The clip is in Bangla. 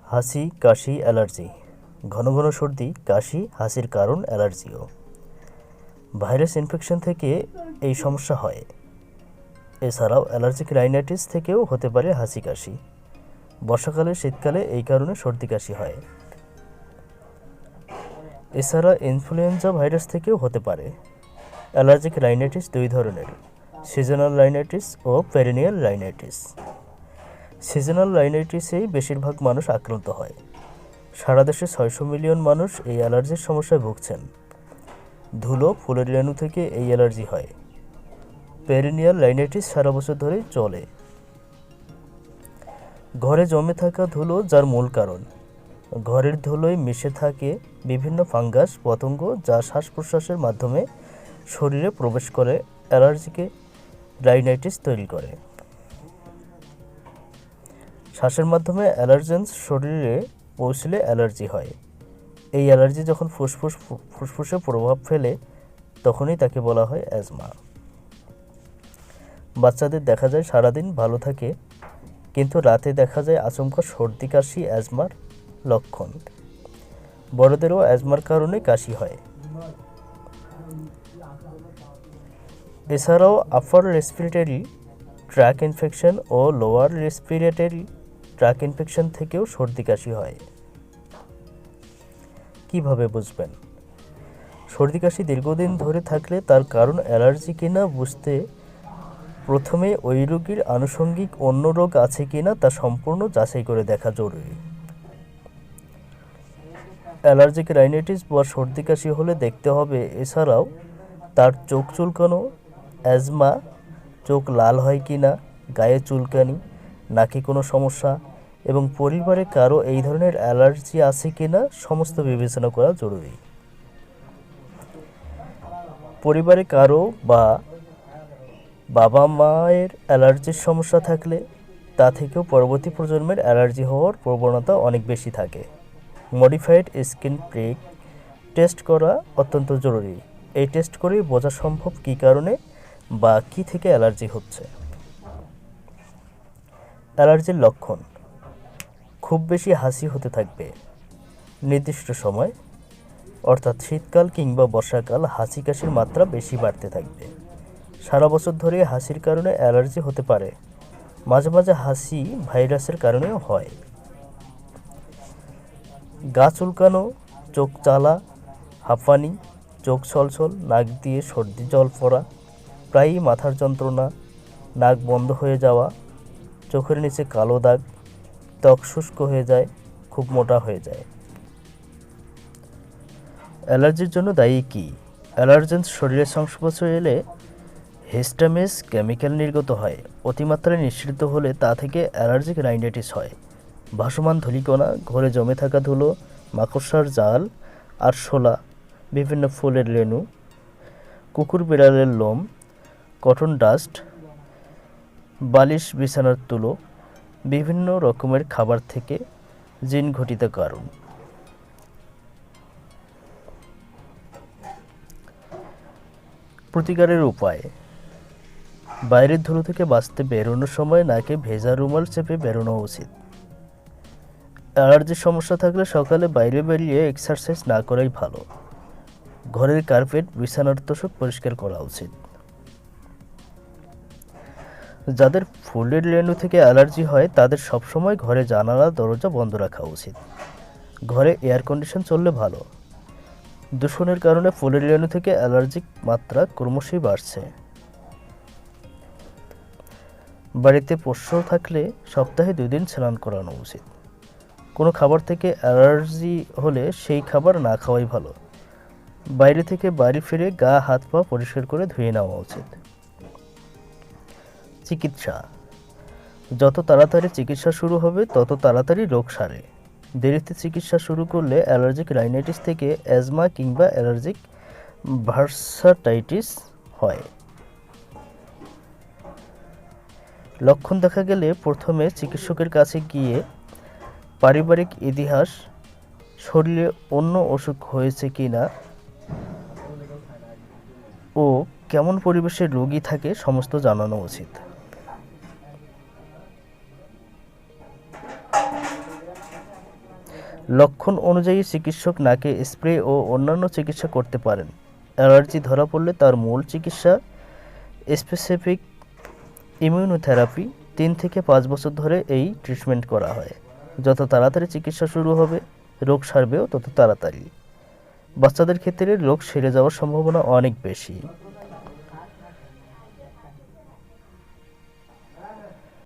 হাসি, কাশি, অ্যালার্জি। ঘন ঘন সর্দি, কাশি, হাসির কারণ অ্যালার্জিও। ভাইরাস ইনফেকশন থেকে এই সমস্যা হয়। এছাড়াও অ্যালার্জিক রাইনাইটিস থেকেও হতে পারে হাসি, কাশি। বর্ষাকালে, শীতকালে এই কারণে সর্দি, কাশি হয়। এছাড়া ইনফ্লুয়েঞ্জা ভাইরাস থেকেও হতে পারে। অ্যালার্জিক রাইনাইটিস দুই ধরনের: সিজনাল রাইনাইটিস ও পেরিনিয়াল রাইনাইটিস। সিজনাল রাইনাইটিসেই বেশিরভাগ মানুষ আক্রান্ত হয়। সারা দেশে 600 মিলিয়ন মানুষ এই অ্যালার্জির সমস্যায় ভুগছেন। ধুলো, ফুলের রেণু থেকে এই অ্যালার্জি হয়। পেরিনিয়াল রাইনাইটিস সারা বছর ধরেই চলে। ঘরে জমে থাকা ধুলো যার মূল কারণ। ঘরের ধুলোয় মিশে থাকে বিভিন্ন ফাঙ্গাস, পতঙ্গ, যা শ্বাস প্রশ্বাসের মাধ্যমে শরীরে প্রবেশ করে অ্যালার্জিকে রাইনাইটিস তৈরি করে। শ্বাসের মাধ্যমে অ্যালার্জেন্স শরীরে পৌঁছলে অ্যালার্জি হয়। এই অ্যালার্জি যখন ফুসফুসে প্রভাব ফেলে তখনই তাকে বলা হয় অ্যাজমা। বাচ্চাদের দেখা যায় সারাদিন ভালো থাকে, কিন্তু রাতে দেখা যায় আচমকা সর্দি, কাশি অ্যাজমার লক্ষণ। বড়দেরও অ্যাজমার কারণে কাশি হয়। এছাড়াও আপার রেসপিরেটরি ট্র্যাক ইনফেকশন ও লোয়ার রেসপিরেটরি ট্র্যাক ইনফেকশন থেকেও সর্দি, কাশি হয়। কিভাবে বুঝবেন? সর্দি, কাশি দীর্ঘদিন ধরে থাকলে তার কারণ অ্যালার্জি কিনা বুঝতে প্রথমে ওই রোগীর আনুষঙ্গিক অন্য রোগ আছে কিনা তা সম্পূর্ণ যাচাই করে দেখা জরুরি। অ্যালার্জিক রাইনাইটিস বা সর্দি, কাশি হলে দেখতে হবে এছাড়াও তার চোখ চুলকানো, অ্যাজমা, চোখ লাল হয় কিনা, গায়ে চুলকানি, নাকে কোনো সমস্যা এবং পরিবারে কারো এই ধরনের অ্যালার্জি আছে কিনা সমস্ত বিবেচনা করা জরুরি। পরিবারে কারো বা বাবা মায়ের অ্যালার্জির সমস্যা থাকলে তা থেকেও পরবর্তী প্রজন্মের অ্যালার্জি হওয়ার প্রবণতা অনেক বেশি থাকে। মডিফাইড স্কিন প্রিক টেস্ট করা অত্যন্ত জরুরি। এই টেস্ট করেই বোঝা সম্ভব কী কারণে বা কী থেকে অ্যালার্জি হচ্ছে। অ্যালার্জির লক্ষণ: খুব বেশি হাসি হতে থাকবে নির্দিষ্ট সময়, অর্থাৎ শীতকাল কিংবা বর্ষাকাল হাসি, কাশির মাত্রা বেশি বাড়তে থাকবে। সারা বছর ধরে হাসির কারণে অ্যালার্জি হতে পারে। মাঝে মাঝে হাসি ভাইরাসের কারণেও হয়। গা চুলকানো, চোখ জ্বালা, হাঁপানি, চোখ ছলছল, নাক দিয়ে সর্দি জল পড়া, প্রায়ই মাথার যন্ত্রণা, নাক বন্ধ হয়ে যাওয়া, চোখের নিচে কালো দাগ, ত্বক শুষ্ক হয়ে যায়, খুব মোটা হয়ে যায়। অ্যালার্জির জন্য দায়ী কী? অ্যালার্জেন্স শরীরের সংস্পর্শে এলে হিস্টামেস কেমিক্যাল নির্গত হয়। অতিমাত্রায় নিঃসৃত হলে তা থেকে অ্যালার্জিক রাইনাইটিস হয়। ভাসমান ধূলিকণা, ঘরে জমে থাকা ধুলো, মাকড়সার জাল, আরশোলা, বিভিন্ন ফুলের রেণু, কুকুর বিড়ালের লোম, কটন ডাস্ট, বালিশ, বিছানার তুলো, বিভিন্ন রকমের খাবার থেকে জিন ঘটিত কারণ। প্রতিকারের উপায়: বাইরের ধুলো থেকে বাঁচতে বেরোনোর সময় নাকে ভেজা রুমাল চেপে বেরোনো উচিত। অ্যালার্জির সমস্যা থাকলে সকালে বাইরে বেরিয়ে এক্সারসাইজ না করাই ভালো। ঘরের কার্পেট, বিছানার তোশক পরিষ্কার করা উচিত। যাদের ফুলের রেণু থেকে অ্যালার্জি হয় তাদের সবসময় ঘরে জানালা, দরজা বন্ধ রাখা উচিত। ঘরে এয়ার কন্ডিশন চললে ভালো। দূষণের কারণে ফুলের রেণু থেকে অ্যালার্জিক মাত্রা ক্রমশই বাড়ছে। বাড়িতে পোষ্য থাকলে সপ্তাহে 2 দিন স্নান করানো উচিত। কোনো খাবার থেকে অ্যালার্জি হলে সেই খাবার না খাওয়াই ভালো। বাইরে থেকে বাড়ি ফিরে গা, হাত, পা পরিষ্কার করে ধুয়ে নেওয়া উচিত। চিকিৎসা: যত তাড়াতাড়ি চিকিৎসা শুরু হবে তত তাড়াতাড়ি রোগ সারে। দেরিতে চিকিৎসা শুরু করলে অ্যালার্জিক রাইনাইটিস থেকে অ্যাজমা কিংবা অ্যালার্জিক ভার্সাটাইটিস হয়। লক্ষণ দেখা গেলে প্রথমে চিকিৎসকের কাছে গিয়ে পারিবারিক ইতিহাস, শরীরে অন্য অসুখ হয়েছে কিনা ও কেমন পরিবেশে রোগী থাকে সমস্ত জানানো উচিত। লক্ষণ অনুযায়ী চিকিৎসক নাকে স্প্রে ও অন্যান্য চিকিৎসা করতে পারেন। অ্যালার্জি ধরা পড়লে তার মূল চিকিৎসা স্পেসিফিক ইমিউনোথেরাপি। 3 থেকে 5 বছর ধরে এই ট্রিটমেন্ট করা হয়। যত তাড়াতাড়ি চিকিৎসা শুরু হবে, রোগ সারবেও তত তাড়াতাড়ি। বাচ্চাদের ক্ষেত্রে রোগ সেরে যাওয়ার সম্ভাবনা অনেক বেশি।